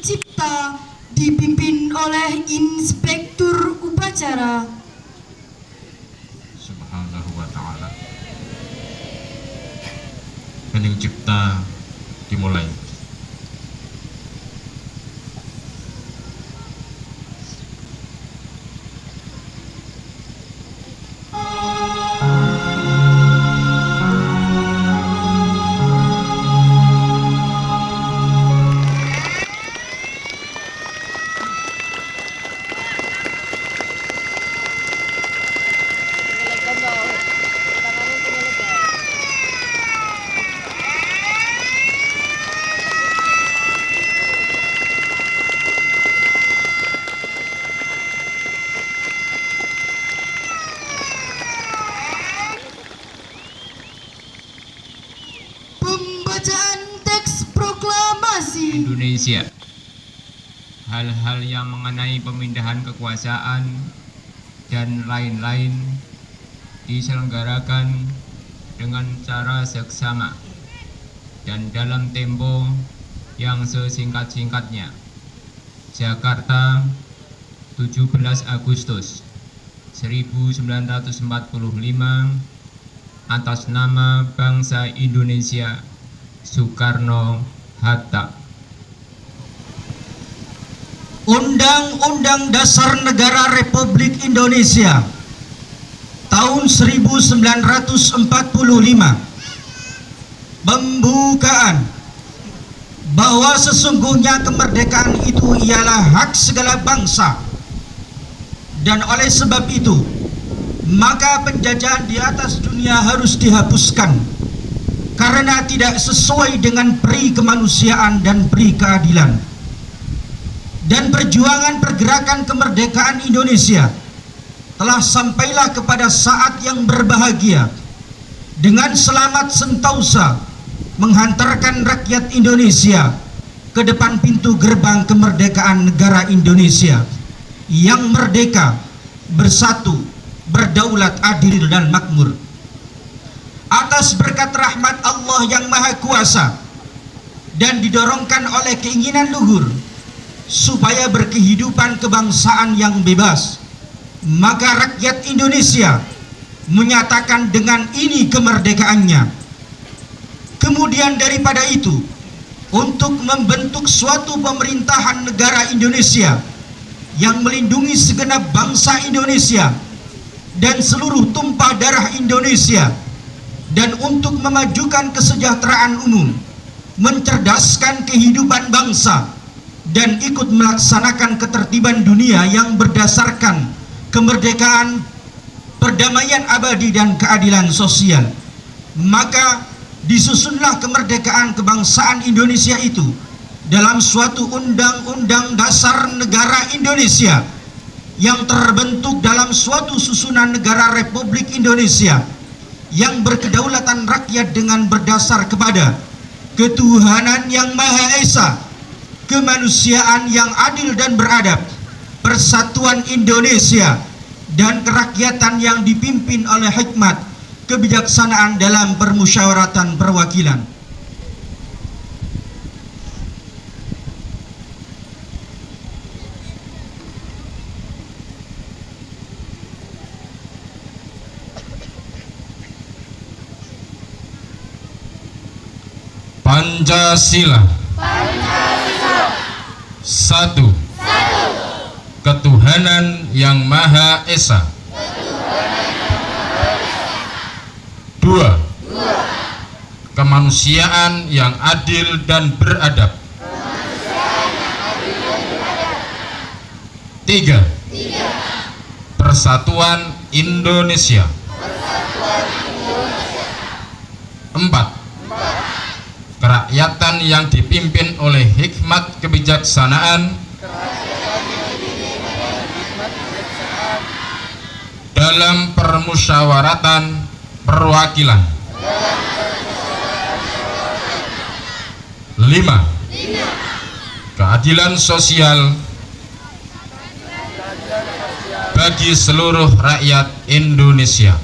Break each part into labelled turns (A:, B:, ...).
A: Cipta dipimpin oleh Inspektur Upacara.
B: Subhanahu wa ta'ala. Hening Cipta dimulai.
A: Pembacaan teks proklamasi.
B: Indonesia. Hal-hal yang mengenai pemindahan kekuasaan dan lain-lain diselenggarakan dengan cara seksama dan dalam tempo yang sesingkat-singkatnya. Jakarta, 17 Agustus 1945, atas nama bangsa Indonesia, Soekarno-Hatta.
C: Undang-Undang Dasar Negara Republik Indonesia tahun 1945. Pembukaan bahwa sesungguhnya kemerdekaan itu ialah hak segala bangsa, dan oleh sebab itu maka penjajahan di atas dunia harus dihapuskan karena tidak sesuai dengan peri kemanusiaan dan peri keadilan. Dan perjuangan pergerakan kemerdekaan Indonesia telah sampailah kepada saat yang berbahagia dengan selamat sentausa menghantarkan rakyat Indonesia ke depan pintu gerbang kemerdekaan negara Indonesia yang merdeka, bersatu, berdaulat, adil dan makmur. Atas berkat rahmat Allah yang Maha Kuasa dan didorongkan oleh keinginan luhur supaya berkehidupan kebangsaan yang bebas, maka rakyat Indonesia menyatakan dengan ini kemerdekaannya. Kemudian daripada itu, untuk membentuk suatu pemerintahan negara Indonesia yang melindungi segenap bangsa Indonesia dan seluruh tumpah darah Indonesia, dan untuk memajukan kesejahteraan umum, mencerdaskan kehidupan bangsa, dan ikut melaksanakan ketertiban dunia yang berdasarkan kemerdekaan, perdamaian abadi dan keadilan sosial. Maka disusunlah kemerdekaan kebangsaan Indonesia itu dalam suatu Undang-Undang Dasar Negara Indonesia yang terbentuk dalam suatu susunan negara Republik Indonesia yang berkedaulatan rakyat dengan berdasar kepada ketuhanan yang Maha Esa, kemanusiaan yang adil dan beradab, persatuan Indonesia, dan kerakyatan yang dipimpin oleh hikmat, kebijaksanaan dalam permusyawaratan perwakilan.
B: Pancasila. Satu. Ketuhanan yang Maha Esa. Dua. Kemanusiaan yang adil dan beradab. Tiga. Persatuan Indonesia. Empat. Kerakyatan yang dipimpin oleh hikmat kebijaksanaan dalam permusyawaratan perwakilan. 5. Keadilan sosial bagi seluruh rakyat Indonesia.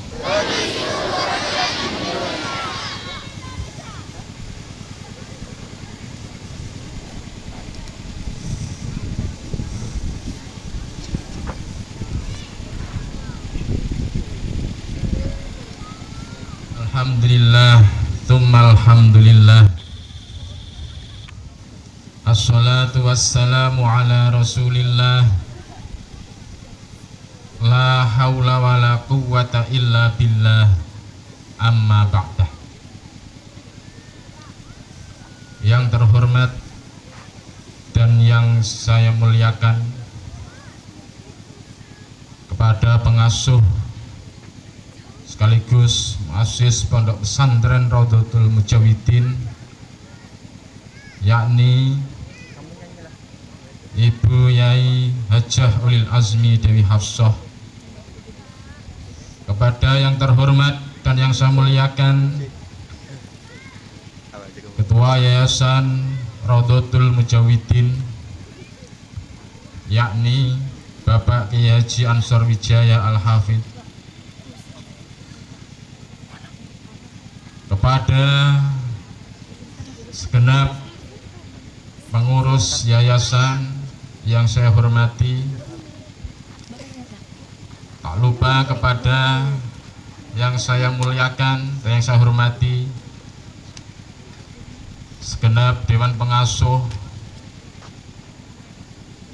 B: Alhamdulillah, tsumma alhamdulillah. Assalatu wassalamu ala Rasulillah. La haula wala quwwata illa billah. Amma ba'dah. Yang terhormat dan yang saya muliakan, kepada pengasuh sekaligus muassis Pondok Pesantren Raudhatul Mujawidin, yakni Ibu Yai Hajah Ulil Azmi Dewi Hafsah, kepada yang terhormat dan yang saya muliakan Ketua Yayasan Raudhatul Mujawidin, yakni Bapak Kiai Haji Ansor Wijaya Al-Hafidh, kepada segenap pengurus yayasan yang saya hormati, tak lupa kepada yang saya muliakan dan yang saya hormati segenap Dewan Pengasuh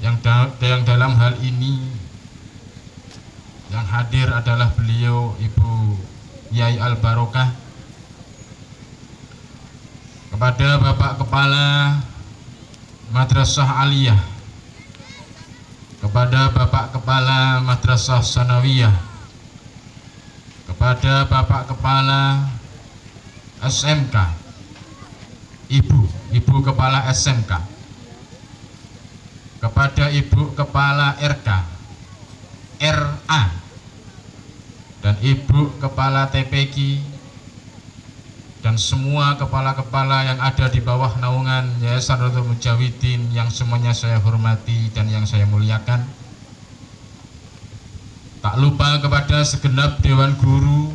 B: yang dalam hal ini yang hadir adalah beliau Ibu Yai Al-Barokah, kepada Bapak Kepala Madrasah Aliyah, kepada Bapak Kepala Madrasah Sanawiyah, kepada Bapak Kepala SMK, Ibu Kepala SMK, kepada Ibu Kepala RK, RA, dan Ibu Kepala TPQ, dan semua kepala-kepala yang ada di bawah naungan Yayasan Raudhatul Mujawidin yang semuanya saya hormati dan yang saya muliakan. Tak lupa kepada segenap Dewan Guru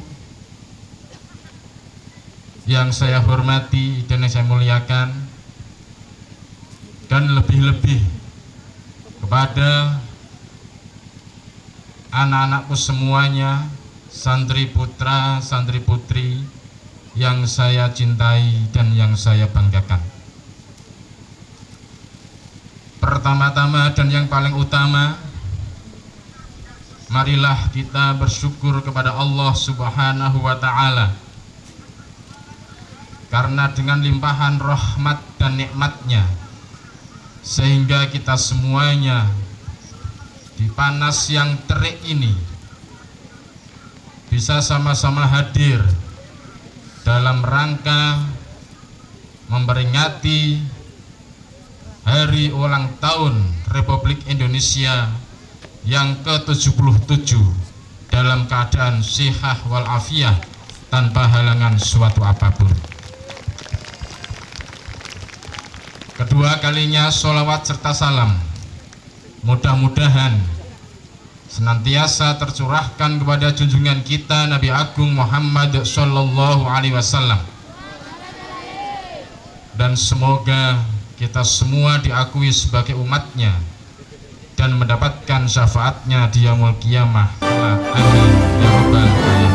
B: yang saya hormati dan yang saya muliakan, dan lebih-lebih kepada anak-anakku semuanya, santri putra, santri putri yang saya cintai dan yang saya banggakan. Pertama-tama dan yang paling utama, marilah kita bersyukur kepada Allah Subhanahu wa Ta'ala, karena dengan limpahan rahmat dan nikmatnya sehingga kita semuanya di panas yang terik ini bisa sama-sama hadir dalam rangka memperingati hari ulang tahun Republik Indonesia yang ke-77 dalam keadaan sihah wal afiyah tanpa halangan suatu apapun. Kedua kalinya sholawat serta salam mudah-mudahan senantiasa tercurahkan kepada junjungan kita Nabi Agung Muhammad Sallallahu Alaihi Wasallam, dan semoga kita semua diakui sebagai umatnya dan mendapatkan syafaatnya di yaumul qiyamah. Amin ya rabbal alamin.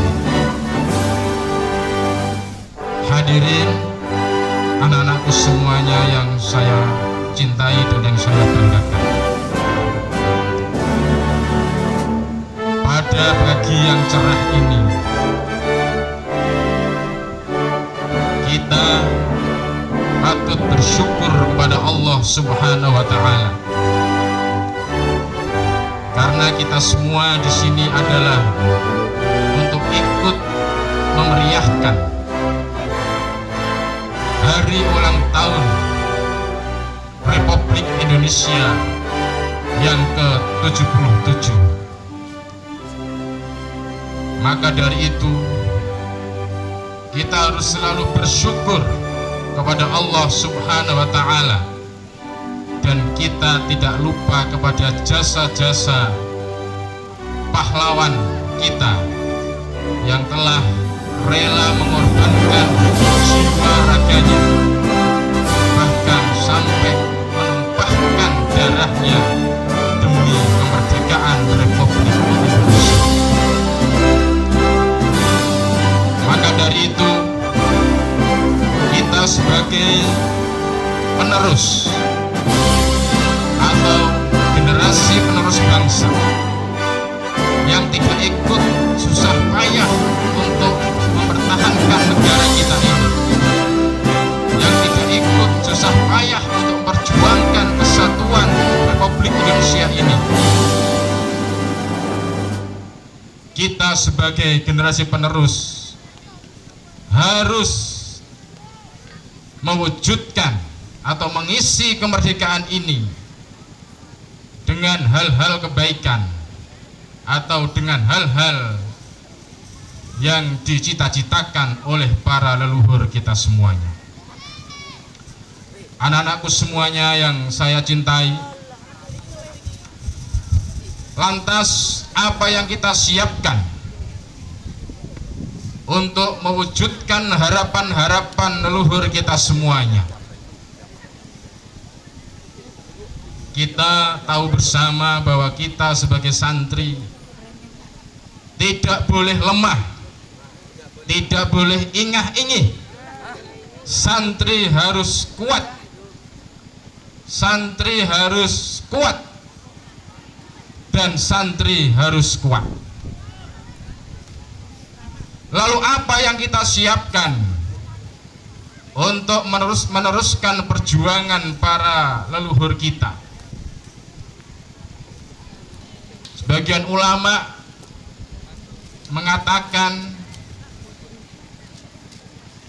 B: Hadirin, anak-anakku semuanya yang saya cintai dan yang saya banggakan, pada pagi yang cerah ini kita patut bersyukur kepada Allah Subhanahu wa Ta'ala, karena kita semua di sini adalah untuk ikut memeriahkan hari ulang tahun Republik Indonesia yang ke-77. Maka dari itu kita harus selalu bersyukur kepada Allah Subhanahu wa Ta'ala, dan kita tidak lupa kepada jasa-jasa pahlawan kita yang telah rela mengorbankan jiwa raganya, bahkan sampai menumpahkan darahnya demi kemerdekaan Republik Indonesia. Maka dari itu sebagai penerus atau generasi penerus bangsa yang tidak ikut susah payah untuk mempertahankan negara kita ini, yang tidak ikut susah payah untuk memperjuangkan kesatuan Republik Indonesia ini. Kita sebagai generasi penerus harus mewujudkan atau mengisi kemerdekaan ini dengan hal-hal kebaikan atau dengan hal-hal yang dicita-citakan oleh para leluhur kita semuanya. Anak-anakku semuanya yang saya cintai, lantas apa yang kita siapkan untuk mewujudkan harapan-harapan leluhur kita semuanya? Kita tahu bersama bahwa kita sebagai santri tidak boleh lemah, tidak boleh ingah-ingih. Santri harus kuat, santri harus kuat, dan santri harus kuat. Lalu apa yang kita siapkan untuk meneruskan perjuangan para leluhur kita? Sebagian ulama mengatakan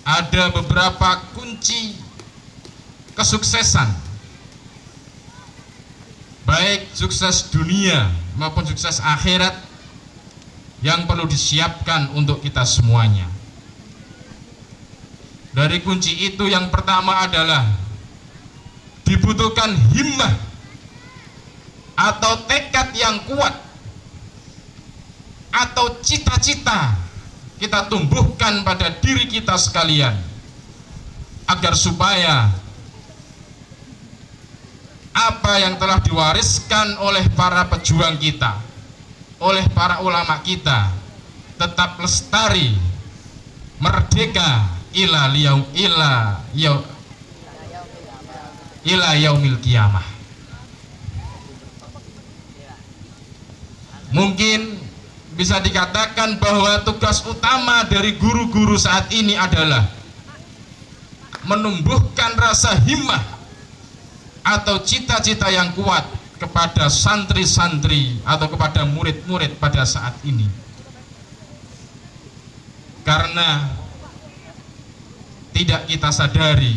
B: ada beberapa kunci kesuksesan, baik sukses dunia maupun sukses akhirat, yang perlu disiapkan untuk kita semuanya. Dari kunci itu yang pertama adalah dibutuhkan himmah atau tekad yang kuat atau cita-cita kita tumbuhkan pada diri kita sekalian, agar supaya apa yang telah diwariskan oleh para pejuang kita, oleh para ulama kita, tetap lestari, merdeka ila yaumil qiyamah. Mungkin bisa dikatakan bahwa tugas utama dari guru-guru saat ini adalah menumbuhkan rasa himmah atau cita-cita yang kuat kepada santri-santri atau kepada murid-murid pada saat ini. Karena tidak kita sadari,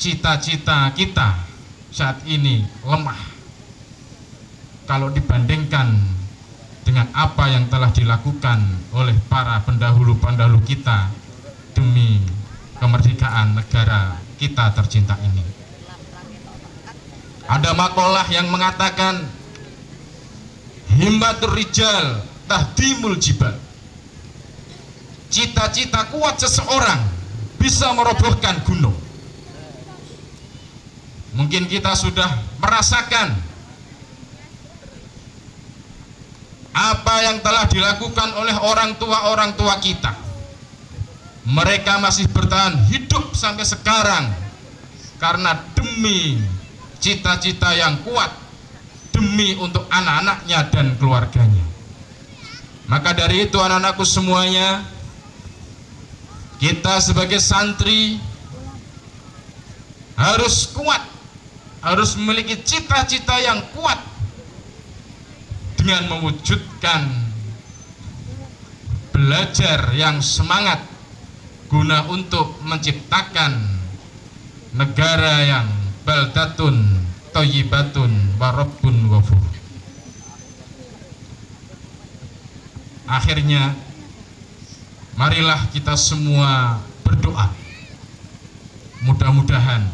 B: cita-cita kita saat ini lemah kalau dibandingkan dengan apa yang telah dilakukan oleh para pendahulu-pendahulu kita demi kemerdekaan negara kita tercinta ini. Ada makalah yang mengatakan himmatur rijal tahdimul jibal. Cita-cita kuat seseorang bisa merobohkan gunung. Mungkin kita sudah merasakan apa yang telah dilakukan oleh orang tua kita. Mereka masih bertahan hidup sampai sekarang karena demi cita-cita yang kuat, demi untuk anak-anaknya dan keluarganya. Maka dari itu anak-anakku semuanya, kita sebagai santri harus kuat, harus memiliki cita-cita yang kuat dengan mewujudkan belajar yang semangat guna untuk menciptakan negara yang baldatun thayyibatun wa rabbun ghafur. Akhirnya marilah kita semua berdoa, mudah-mudahan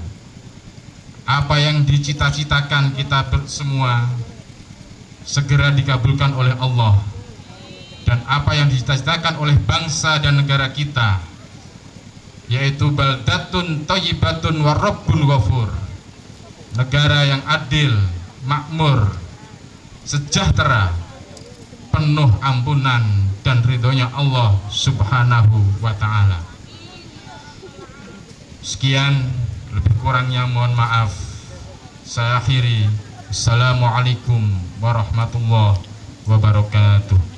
B: apa yang dicita-citakan kita semua segera dikabulkan oleh Allah, dan apa yang dicita-citakan oleh bangsa dan negara kita, yaitu baldatun thayyibatun wa rabbun ghafur, negara yang adil, makmur, sejahtera, penuh ampunan dan ridhonya Allah subhanahu wa ta'ala. Sekian, lebih kurangnya mohon maaf. Saya akhiri. Assalamualaikum warahmatullahi wabarakatuh.